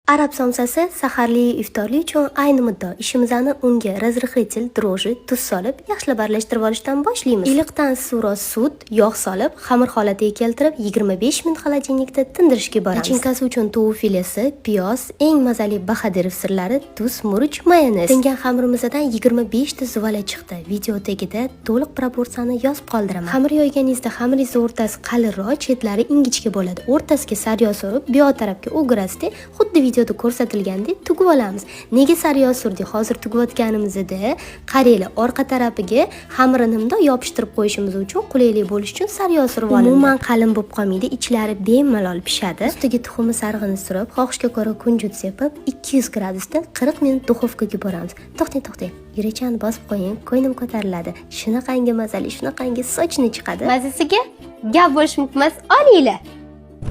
Arab somsasi saharli iftorlik uchun ayni muddao. Ishimizni unga razrıhlitel, droji, tuz solib, yaxshilab aralashtirib olishdan boshlaymiz. Iliqdan suroz sut, yog' solib, xamir holatiga keltirib, 25 minut xolodilnikda tindirishga yuboramiz. Nachinkasi uchun tovuq filesi, piyoz, eng mazali bahadirov sirlari, tuz, murch, mayonez. Tingan xamirimizdan 25 ta zuvala chiqdi. Video tagida to'liq proporsiyani yozib qoldiraman. Xamir yoyganingizda xamiringiz o'rtasi qalinroq, chetlari ingichka bo'ladi. O'rtasiga sariyog' surib, bu yoq tarafga o'girasizda, xuddi videoda ko'rsatilgandek tugib olamiz. Nega sariyog' surdik? Hozir tugayotganimizda qaranglar, orqa tarafiga xamirini bundoq yopishtirib qo'yishimiz uchun qulaylik bo'lish uchun sariyog' surib olindi. Umuman qalin bo'lib qolmaydi, ichlari bemalol pishadi. Ustiga tuxumni sarig'ini surib, xohishga ko'ra kunjut sepib, 200 gradusda 40 minut duxovkaga boramiz. To'xtang. Yurachani bosib qo'ying, ko'nglim ko'tariladi. Shunaqangi mazali, shunaqangi sochni chiqadi. Mazasiga gap bo'lish mumkin emas. Olinglar.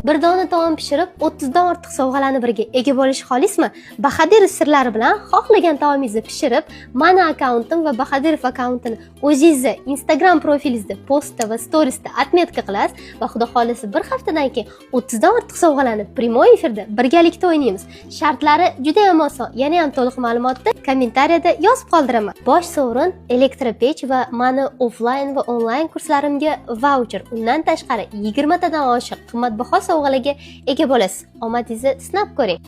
Bir dona taom pishirib, 30 dan ortiq sovg'alarni birga ega bo'lish xolismi? Bahadirov sirlari bilan xohlagan taomingizni pishirib, mana akkauntim va Bahadirov akkauntini o'zingizning Instagram profilingizda, postda va storiesda atmetka qilasiz va xudo xolisa bir haftadan keyin 30 dan ortiq sovg'alarni primoy efirda birgalikda o'ynaymiz. Shartlari juda ham oson. Yana ham to'liq ma'lumotni kommentariyada yozib qoldiraman. Bosh sovrin elektropech va mani offline va onlayn kurslarimga voucher. Undan tashqari 20 tadan oshiq qimmatbaho sovg'alarga ega bo'lasiz. Omadingizni sinab ko'ring.